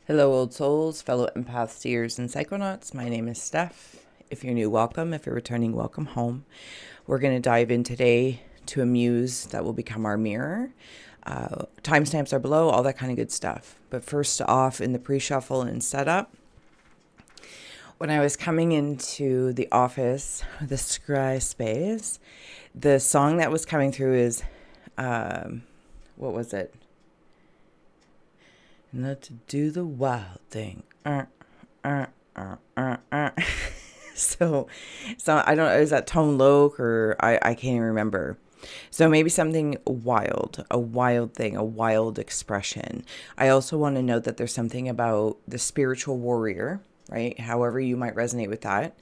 Hello, old souls, fellow empaths, seers, and psychonauts. My name is Steph. If you're new, welcome. If you're returning, welcome home. We're going to dive in today to a muse that will become our mirror. Timestamps are below, all that kind of good stuff. But first off, in the pre-shuffle and setup, when I was coming into the office, the Scry space, the song that was coming through is, what was it? Not to do the wild thing. So I don't know, is that tone low or I can't even remember. So maybe something wild, a wild thing, a wild expression. I also want to note that there's something about the spiritual warrior, right? However you might resonate with that,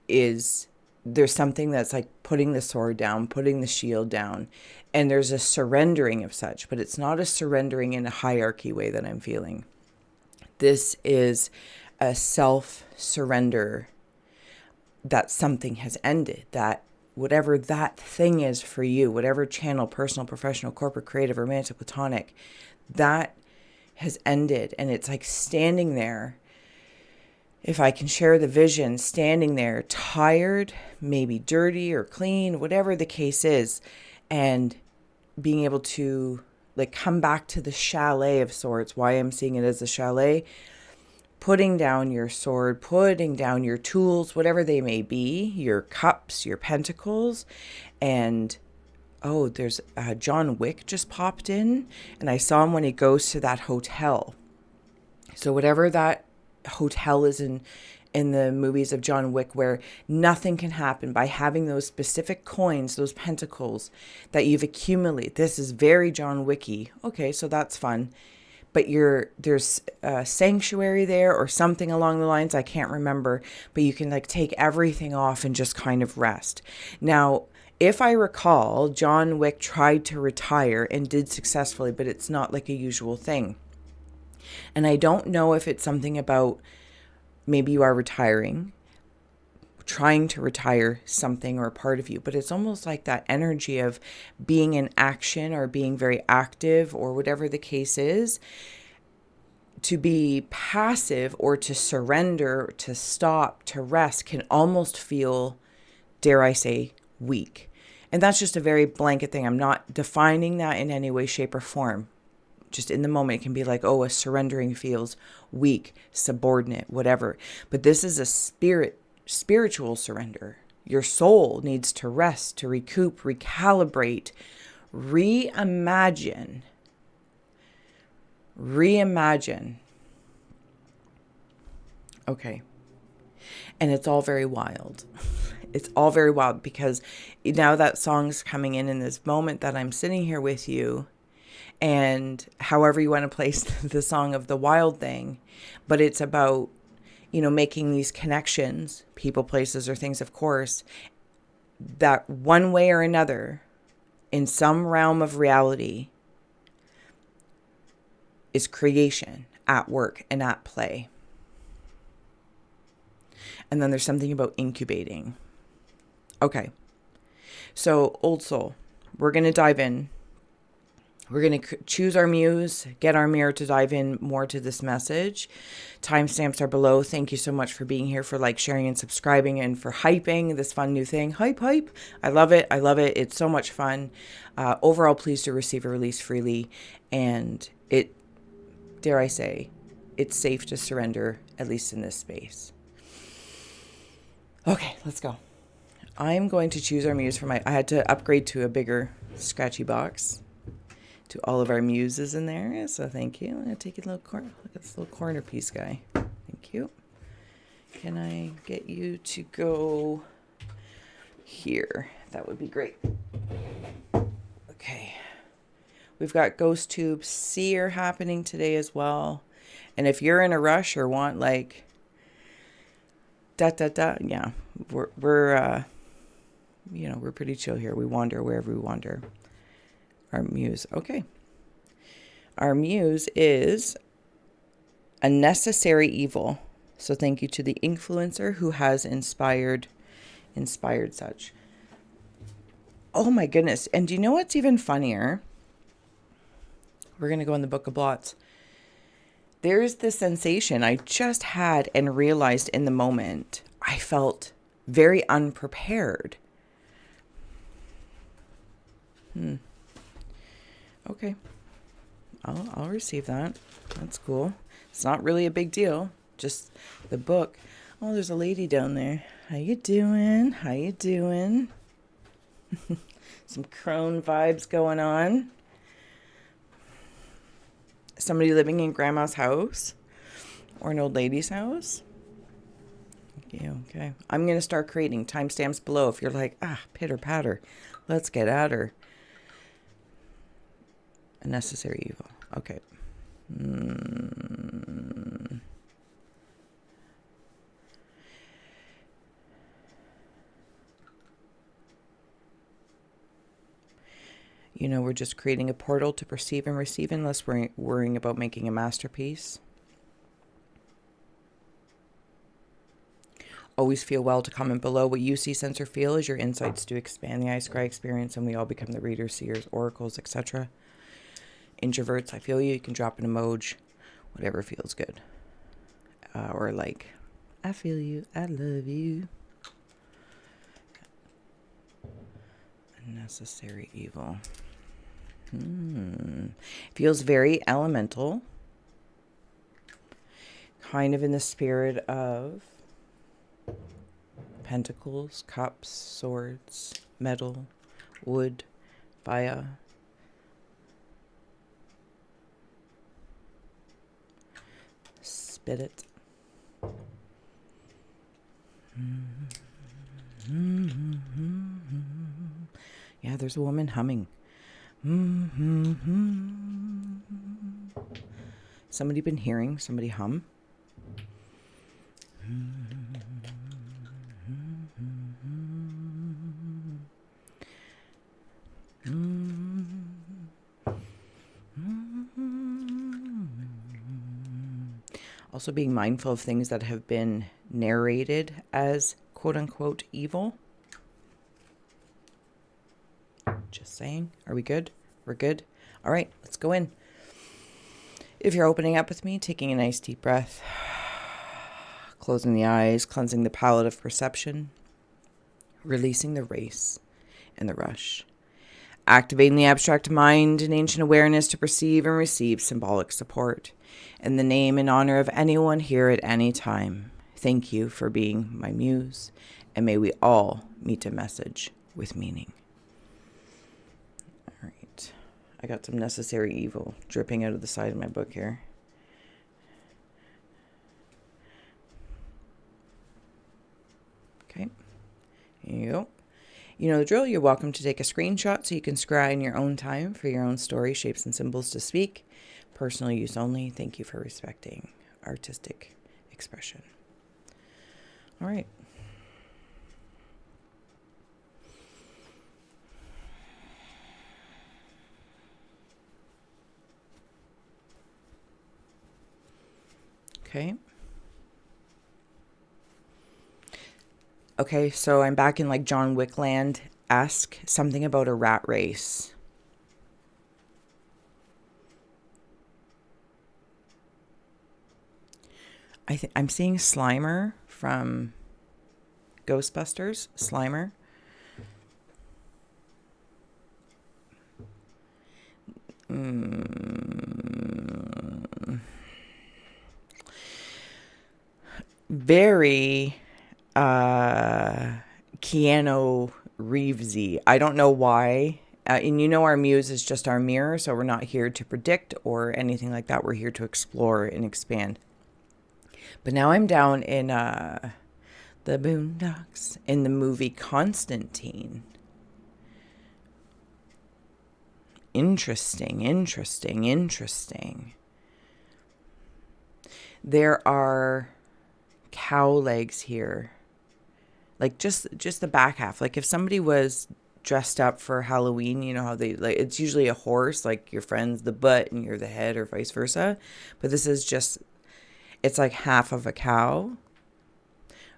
is there's something that's like putting the sword down, putting the shield down, and there's a surrendering of such, but it's not a surrendering in a hierarchy way that I'm feeling. This is a self-surrender that something has ended, that whatever that thing is for you, whatever channel, personal, professional, corporate, creative, romantic, platonic, that has ended. And it's like standing there, if I can share the vision, standing there tired, maybe dirty or clean, whatever the case is, and being able to like come back to the chalet of sorts. Why I'm seeing it as a chalet, putting down your sword, putting down your tools, whatever they may be, your cups, your pentacles, and oh, there's John Wick just popped in, and I saw him when he goes to that hotel. So whatever that hotel is in the movies of John Wick, where nothing can happen, by having those specific coins, those pentacles that you've accumulated. This is very John Wicky. Okay, so that's fun. But there's a sanctuary there or something along the lines. I can't remember, but you can like take everything off and just kind of rest. Now, if I recall, John Wick tried to retire and did successfully, but it's not like a usual thing. And I don't know if it's something about maybe you are retiring, trying to retire something or a part of you, but it's almost like that energy of being in action or being very active or whatever the case is. To be passive or to surrender, to stop, to rest can almost feel, dare I say, weak. And that's just a very blanket thing. I'm not defining that in any way, shape, or form. Just in the moment, it can be like, oh, a surrendering feels weak, subordinate, whatever. But this is a spiritual surrender. Your soul needs to rest, to recoup, recalibrate, reimagine. Okay. And it's all very wild. It's all very wild because now that song's coming in this moment that I'm sitting here with you, and however you want to place the song of the wild thing, but it's about, making these connections, people, places, or things, of course, that one way or another, in some realm of reality, is creation at work and at play. And then there's something about incubating. Okay. So, old soul, we're going to dive in. We're going to choose our muse, get our mirror to dive in more to this message. Timestamps are below. Thank you so much for being here, for like, sharing, and subscribing, and for hyping this fun new thing. Hype. I love it. It's so much fun. Overall, pleased to receive a release freely. And it, dare I say, it's safe to surrender, at least in this space. Okay, let's go. I'm going to choose our muse I had to upgrade to a bigger scratchy box to all of our muses in there. So thank you. I'm going to take a little corner. Look at this little corner piece guy. Thank you. Can I get you to go here? That would be great. Okay. We've got Ghost Tube Seer happening today as well. And if you're in a rush or want like yeah, we're we're pretty chill here. We wander wherever we wander. Our muse. Okay. Our muse is a necessary evil. So thank you to the influencer who has inspired such. Oh my goodness. And do you know what's even funnier? We're going to go in the Book of Blots. there's this sensation I just had and realized in the moment. I felt very unprepared. Okay. I'll receive that. That's cool. It's not really a big deal. Just the book. Oh, there's a lady down there. How you doing? How you doing? Some crone vibes going on. Somebody living in grandma's house or an old lady's house. Yeah, okay. I'm going to start creating timestamps below. If you're like, pitter patter, let's get at her. A necessary evil. Okay. You know, we're just creating a portal to perceive and receive unless we're worrying about making a masterpiece. Always feel well to comment below what you see, sense, or feel as your insights do expand the Scry experience and we all become the readers, seers, oracles, etc. Introverts, I feel you. You can drop an emoji, whatever feels good. Or like, I feel you, I love you. Unnecessary evil. Feels very elemental. Kind of in the spirit of pentacles, cups, swords, metal, wood, fire. Spit it. Yeah, there's a woman humming. Somebody been hearing somebody hum? Also being mindful of things that have been narrated as quote-unquote evil. Just saying. Are we good? We're good? All right, let's go in. If you're opening up with me, taking a nice deep breath, closing the eyes, cleansing the palette of perception, releasing the race and the rush, activating the abstract mind and ancient awareness to perceive and receive symbolic support. In the name and honor of anyone here at any time, thank you for being my muse, and may we all meet a message with meaning. All right. I got some necessary evil dripping out of the side of my book here. Okay. Here you go. You know the drill. You're welcome to take a screenshot so you can scry in your own time for your own story, shapes, and symbols to speak. Personal use only. Thank you for respecting artistic expression. All right. Okay. Okay, so I'm back in like John Wick land-esque, something about a rat race. I'm seeing Slimer from Ghostbusters. Slimer. Very Keanu Reevesy. I don't know why. And you know our muse is just our mirror, so we're not here to predict or anything like that. We're here to explore and expand. But now I'm down in the boondocks in the movie Constantine. Interesting. There are cow legs here. Like just the back half. Like if somebody was dressed up for Halloween, you know how they like it's usually a horse, like your friend's the butt and you're the head or vice versa. But this is just it's like half of a cow.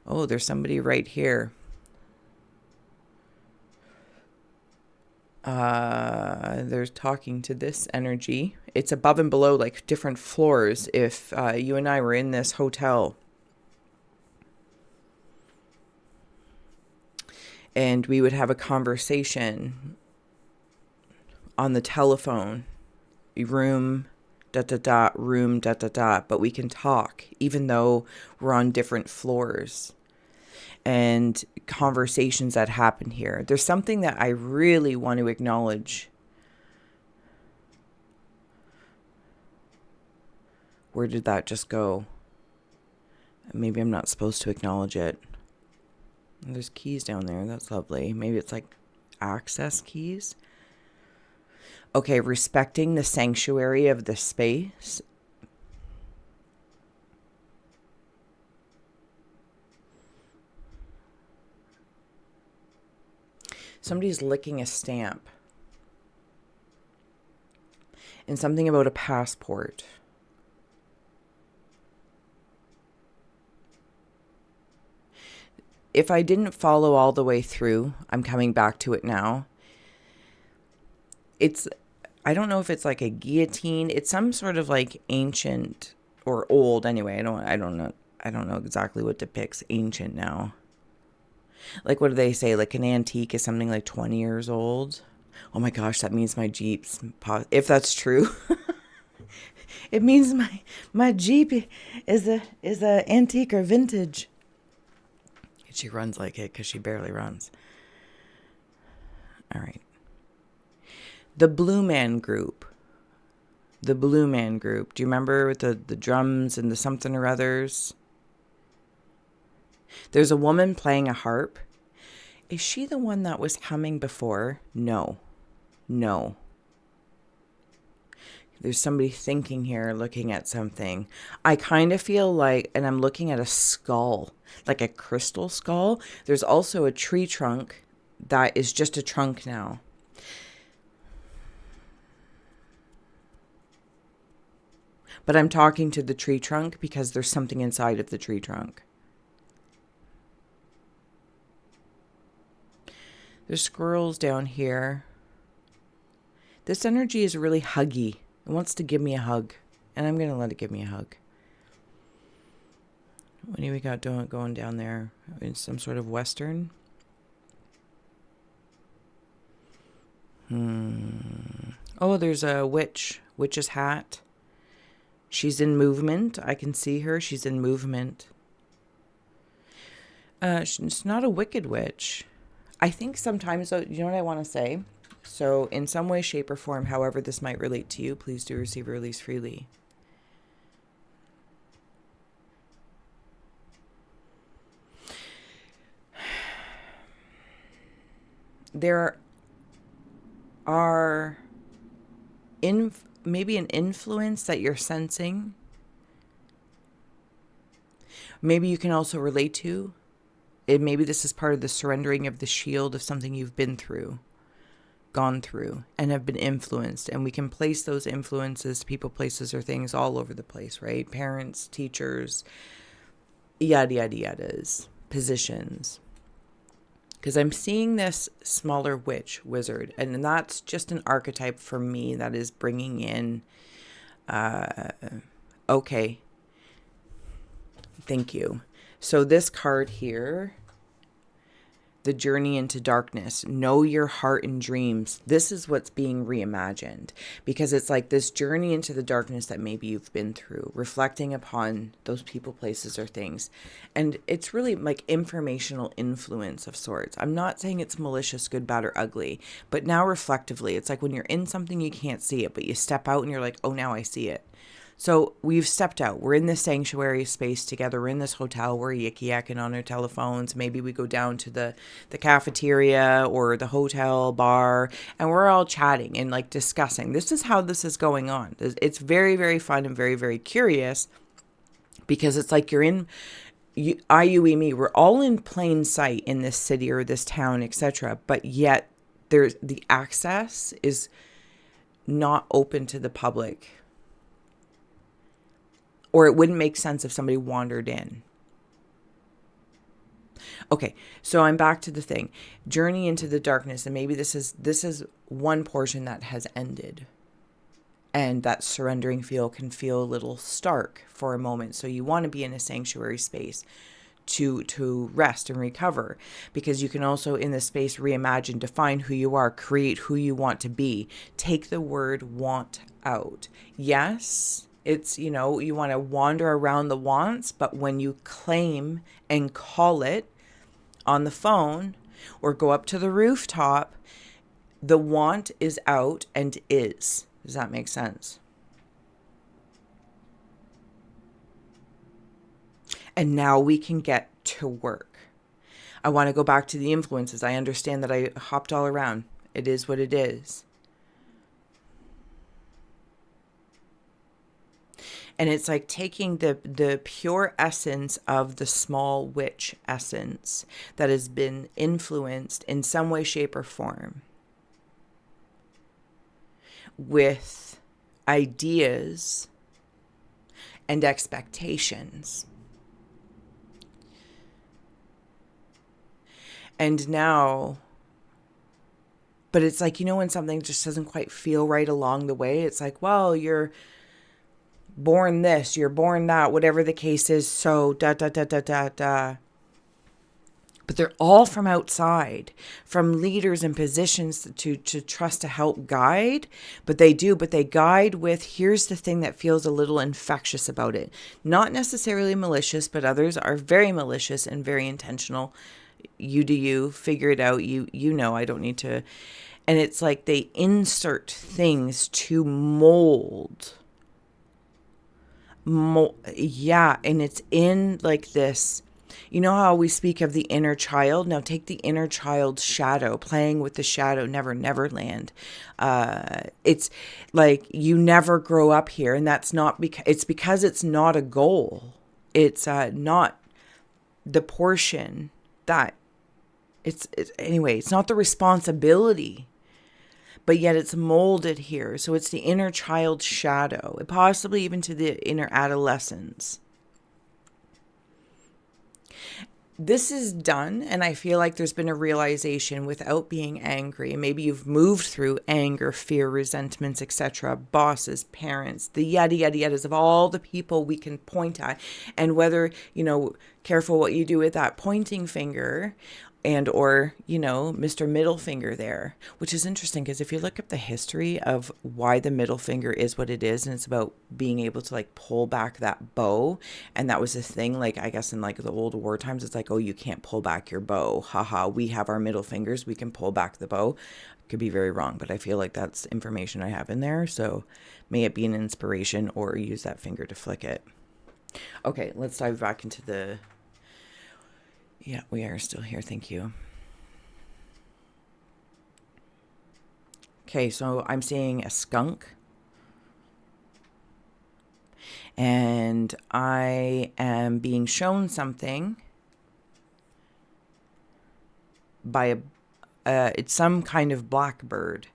Oh, there's somebody right here. There's talking to this energy. It's above and below, like different floors. If you and I were in this hotel and we would have a conversation on the telephone, room dot dot dot, room dot dot dot, but we can talk even though we're on different floors, and conversations that happen here. There's something that I really want to acknowledge. Where did that just go? Maybe I'm not supposed to acknowledge it. There's keys down there. That's lovely. Maybe it's like access keys. Okay, respecting the sanctuary of the space. Somebody's licking a stamp. And something about a passport. If I didn't follow all the way through, I'm coming back to it now. I don't know if it's like a guillotine. It's some sort of like ancient or old anyway. I don't know exactly what depicts ancient now. Like, what do they say? Like an antique is something like 20 years old. Oh my gosh, that means my Jeep's, if that's true. It means my Jeep is a antique or vintage. She runs like it because she barely runs. All right. The Blue Man Group. The Blue Man Group. Do you remember with the drums and the something or others? There's a woman playing a harp. Is she the one that was humming before? No. There's somebody thinking here, looking at something. I kind of feel like, and I'm looking at a skull, like a crystal skull. There's also a tree trunk that is just a trunk now. But I'm talking to the tree trunk because there's something inside of the tree trunk. There's squirrels down here. This energy is really huggy. It wants to give me a hug. And I'm going to let it give me a hug. What do we got going down there? In some sort of western? Oh, there's a witch. Witch's hat. She's in movement. I can see her. She's in movement. She's not a wicked witch. I think sometimes, you know what I want to say? So in some way, shape, or form, however this might relate to you, please do receive or release freely. There are maybe an influence that you're sensing. Maybe you can also relate to. Maybe this is part of the surrendering of the shield of something you've been through, gone through, and have been influenced. And we can place those influences, people, places, or things all over the place, right? Parents, teachers, yada, yada, yadas, positions. Because I'm seeing this smaller witch, wizard, and that's just an archetype for me that is bringing in, okay, thank you. So this card here, the journey into darkness, know your heart and dreams. This is what's being reimagined, because it's like this journey into the darkness that maybe you've been through, reflecting upon those people, places, or things. And it's really like informational influence of sorts. I'm not saying it's malicious, good, bad, or ugly, but now reflectively, it's like when you're in something, you can't see it, but you step out and you're like, oh, now I see it. So we've stepped out. We're in this sanctuary space together. We're in this hotel. We're yik-yakking on our telephones. Maybe we go down to the cafeteria or the hotel bar, and we're all chatting and like discussing. This is how this is going on. It's very, very fun and very, very curious, because it's like you're in, you, me. We're all in plain sight in this city or this town, etc. But yet there's the access is not open to the public. Or it wouldn't make sense if somebody wandered in. Okay, so I'm back to the thing. Journey into the darkness, and maybe this is one portion that has ended. And that surrendering feel can feel a little stark for a moment. So you want to be in a sanctuary space to rest and recover, because you can also in this space reimagine, define who you are, create who you want to be. Take the word want out. Yes, it's, you know, you want to wander around the wants, but when you claim and call it on the phone or go up to the rooftop, the want is out and is. Does that make sense? And now we can get to work. I want to go back to the influences. I understand that I hopped all around. It is what it is. And it's like taking the pure essence of the small witch essence that has been influenced in some way, shape, or form with ideas and expectations. And now, but it's like, you know, when something just doesn't quite feel right along the way, it's like, well, you're born this, you're born that, whatever the case is. So da da da da da da. But they're all from outside, from leaders and positions to trust to help guide. But they guide with, here's the thing that feels a little infectious about it. Not necessarily malicious, but others are very malicious and very intentional. You do you, figure it out. You know, I don't need to. And it's like they insert things to mold. Yeah, and it's in like this. You know how we speak of the inner child? Now take the inner child's shadow, playing with the shadow, Neverland. It's like you never grow up here, and that's not because it's not a goal. It's not the portion that it's anyway. It's not the responsibility, but yet it's molded here. So it's the inner child shadow, possibly even to the inner adolescence. This is done, and I feel like there's been a realization without being angry. Maybe you've moved through anger, fear, resentments, etc., bosses, parents, the yada yada yadas of all the people we can point at, and whether, you know, careful what you do with that pointing finger and or, you know, Mr. Middle Finger there, which is interesting because if you look up the history of why the middle finger is what it is, and it's about being able to like pull back that bow, and that was a thing, like I guess in like the old war times, it's like, oh, you can't pull back your bow, haha, we have our middle fingers, we can pull back the bow. Could be very wrong, but I feel like that's information I have in there, so may it be an inspiration, or use that finger to flick it. Okay, let's dive back into the... Yeah, we are still here. Thank you. Okay, so I'm seeing a skunk. And I am being shown something by it's some kind of blackbird.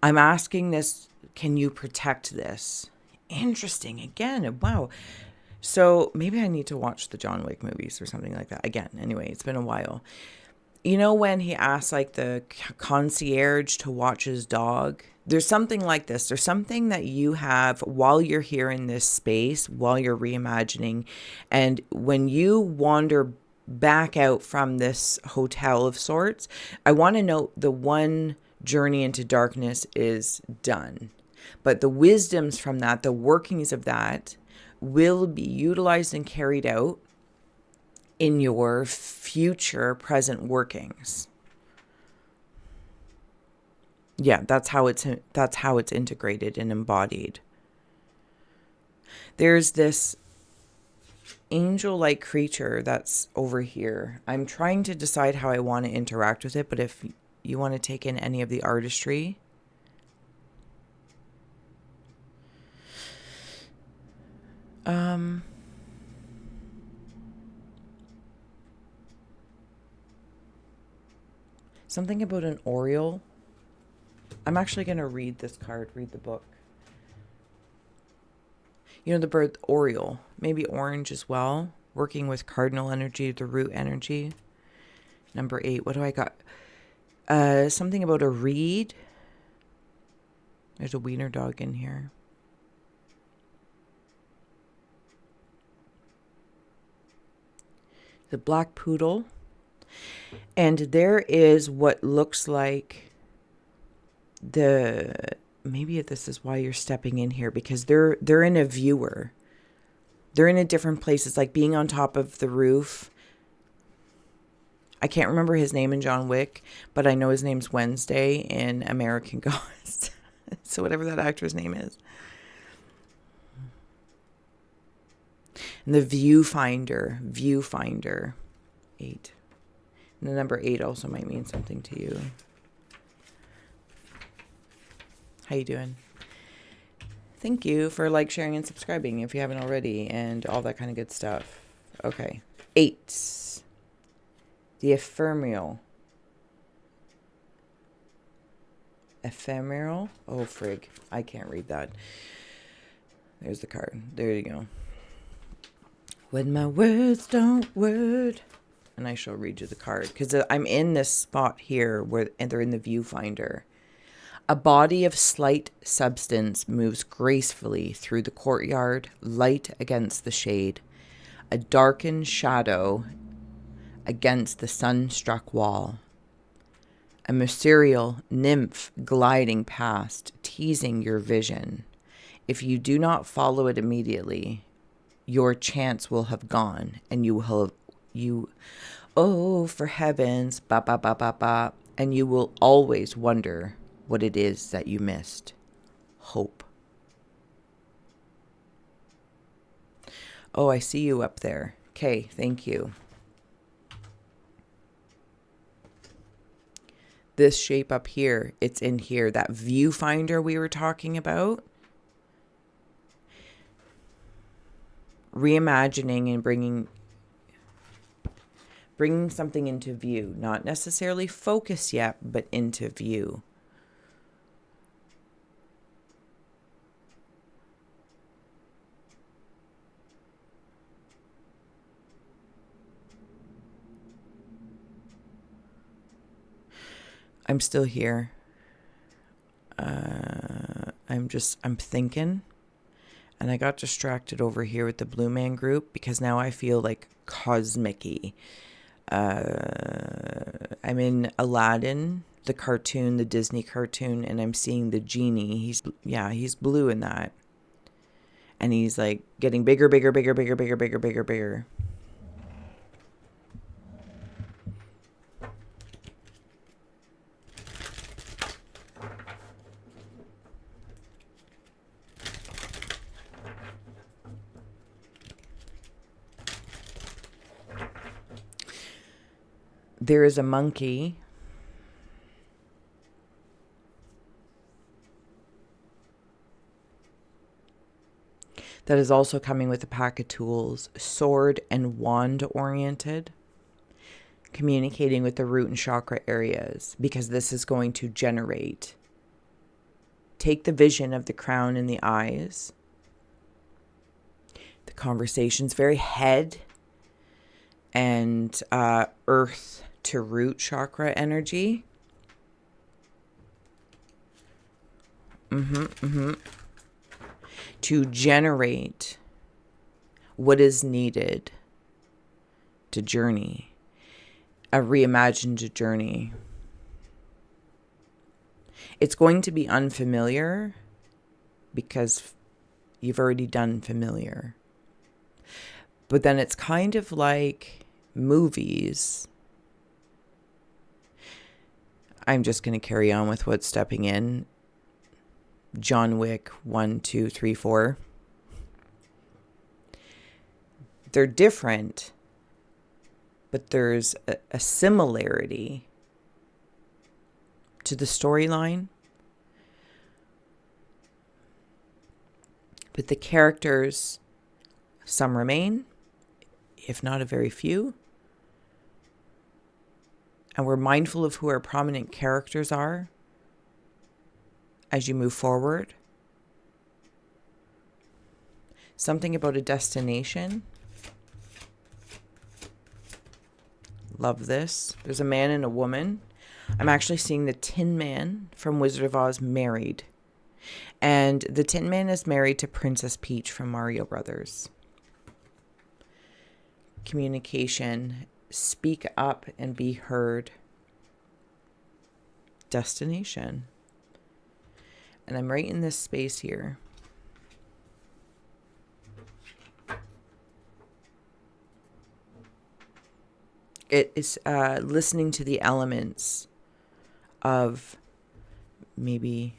I'm asking this, can you protect this? Interesting. Again, wow. So maybe I need to watch the John Wick movies or something like that. Again, anyway, it's been a while. You know when he asks like the concierge to watch his dog? There's something like this. There's something that you have while you're here in this space, while you're reimagining. And when you wander back out from this hotel of sorts, I want to note the one journey into darkness is done. But the wisdoms from that, the workings of that, will be utilized and carried out in your future present workings. Yeah, that's how it's integrated and embodied. There's this angel-like creature that's over here. I'm trying to decide how I want to interact with it, but if you want to take in any of the artistry, something about an Oriole. I'm actually going to read this card, read the book. You know, the bird Oriole, maybe orange as well. Working with cardinal energy, the root energy. Number 8, what do I got? Something about a reed. There's a wiener dog in here. The black poodle. And there is what looks like maybe this is why you're stepping in here, because they're in a viewer. They're in a different place. It's like being on top of the roof. I can't remember his name in John Wick, but I know his name's Wednesday in American Gods. So whatever that actor's name is. And the viewfinder. 8. And the number 8 also might mean something to you. How you doing? Thank you for sharing and subscribing if you haven't already, and all that kind of good stuff. Okay. 8. The ephemeral. Ephemeral? Oh, frig. I can't read that. There's the card. There you go. When my words don't word. And I shall read you the card, because I'm in this spot here and they're in the viewfinder. A body of slight substance moves gracefully through the courtyard, light against the shade. A darkened shadow against the sun-struck wall. A mercurial nymph gliding past, teasing your vision. If you do not follow it immediately, your chance will have gone, and oh, for heavens, ba ba ba ba ba, and you will always wonder what it is that you missed. Hope. Oh, I see you up there. Okay, thank you. This shape up here, it's in here. That viewfinder we were talking about. Reimagining and bringing something into view. Not necessarily focus yet, but into view. I'm still here. I'm thinking. And I got distracted over here with the Blue Man Group, because now I feel like cosmic-y. I'm in Aladdin, the cartoon, the Disney cartoon, and I'm seeing the genie. He's blue in that. And he's like getting bigger. There is a monkey. That is also coming with a pack of tools, sword and wand oriented, communicating with the root and chakra areas, because this is going to take the vision of the crown and the eyes. The conversation's very head and earth to root chakra energy. To generate what is needed to journey, a reimagined journey. It's going to be unfamiliar because you've already done familiar. But then it's kind of like movies. I'm just going to carry on with what's stepping in. John Wick 1, 2, 3, 4. They're different, but there's a similarity to the storyline. But the characters, some remain, if not a very few. And we're mindful of who our prominent characters are as you move forward. Something about a destination. Love this. There's a man and a woman. I'm actually seeing the Tin Man from Wizard of Oz married. And the Tin Man is married to Princess Peach from Mario Brothers. Communication. Speak up and be heard. Destination. And I'm right in this space here. It is listening to the elements of maybe,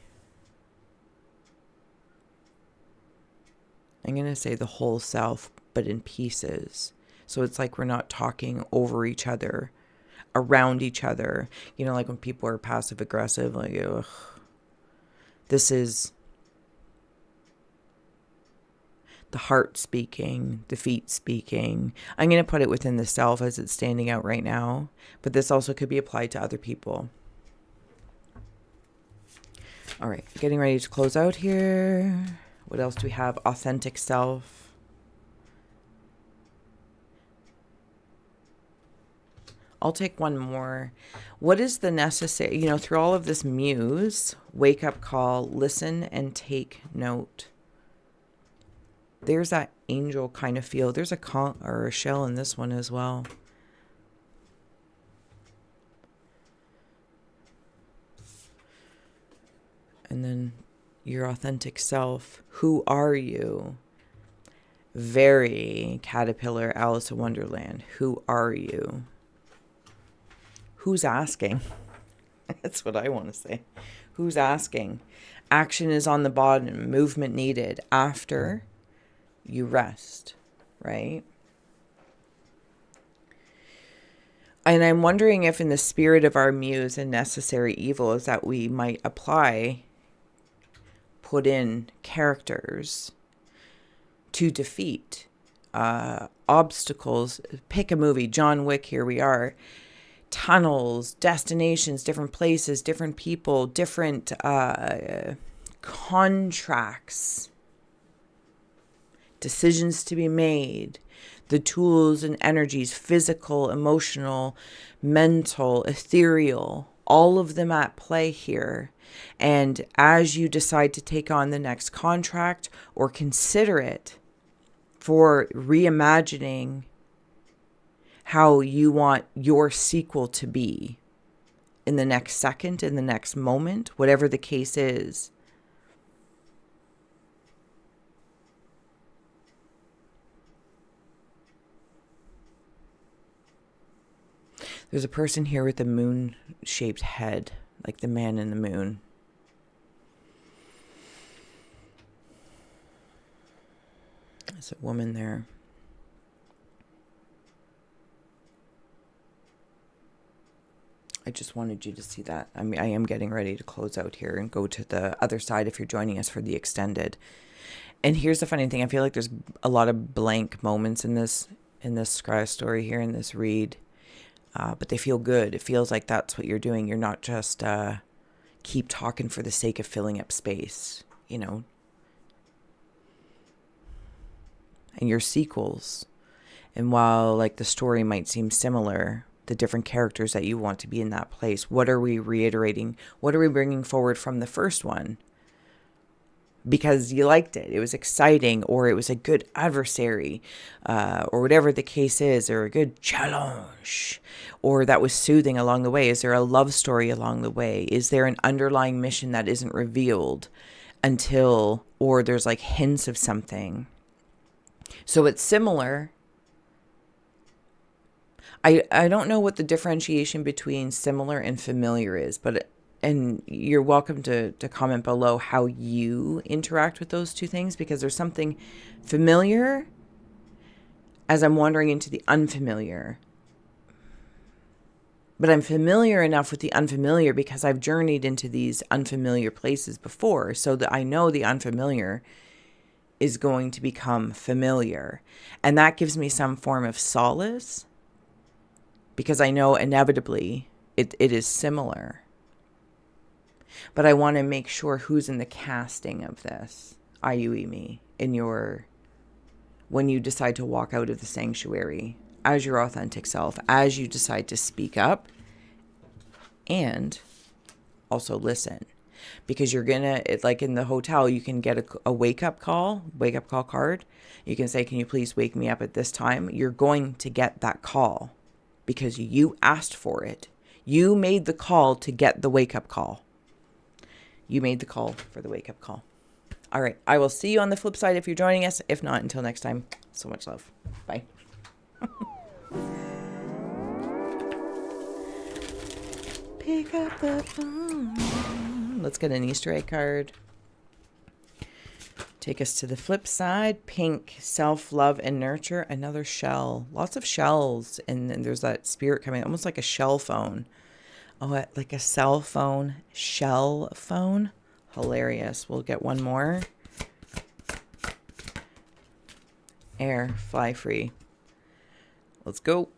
I'm going to say the whole self, but in pieces. So it's like we're not talking over each other, around each other. You know, like when people are passive aggressive, like, ugh. This is the heart speaking, the feet speaking. I'm going to put it within the self as it's standing out right now, but this also could be applied to other people. All right, getting ready to close out here. What else do we have? Authentic self. I'll take one more. What is the necessary, through all of this muse, wake up call, listen and take note. There's that angel kind of feel. There's a conch or a shell in this one as well. And then your authentic self. Who are you? Very Caterpillar, Alice in Wonderland. Who are you? Who's asking? That's what I want to say. Who's asking? Action is on the bottom. Movement needed. After you rest, right? And I'm wondering if in the spirit of our muse and necessary evil is that we might put in characters to defeat obstacles. Pick a movie, John Wick, here we are. Tunnels, destinations, different places, different people, different contracts, decisions to be made, the tools and energies, physical, emotional, mental, ethereal, all of them at play here. And as you decide to take on the next contract or consider it for reimagining how you want your sequel to be in the next second, in the next moment, whatever the case is, there's a person here with a moon-shaped head, like the man in the moon. There's a woman there. I just wanted you to see that. I mean, I am getting ready to close out here and go to the other side if you're joining us for the extended. And here's the funny thing. I feel like there's a lot of blank moments in this Scry story here, in this read. But they feel good. It feels like that's what you're doing. You're not just keep talking for the sake of filling up space, And your sequels. And while like the story might seem similar, the different characters that you want to be in that place, what are we reiterating? What are we bringing forward from the first one? Because you liked it. It was exciting, or it was a good adversary, or whatever the case is, or a good challenge, or that was soothing along the way. Is there a love story along the way? Is there an underlying mission that isn't revealed until, or there's like hints of something? So it's similar. I don't know what the differentiation between similar and familiar is, and you're welcome to comment below how you interact with those two things, because there's something familiar as I'm wandering into the unfamiliar. But I'm familiar enough with the unfamiliar because I've journeyed into these unfamiliar places before, so that I know the unfamiliar is going to become familiar. And that gives me some form of solace, because I know inevitably it is similar. But I want to make sure who's in the casting of this, IUE me, in your when you decide to walk out of the sanctuary as your authentic self, as you decide to speak up and also listen. Because you're gonna, like in the hotel, you can get a wake up call card. You can say, can you please wake me up at this time? You're going to get that call because you asked for it. You made the call to get the wake up call. You made the call for the wake up call. All right. I will see you on the flip side if you're joining us. If not, until next time, so much love. Bye. Pick up the phone. Let's get an Easter egg card. Take us to the flip side. Pink, self-love and nurture. Another shell. Lots of shells. And then there's that spirit coming, almost like a shell phone. Oh, like a cell phone, shell phone. Hilarious. We'll get one more. Air, fly free. Let's go.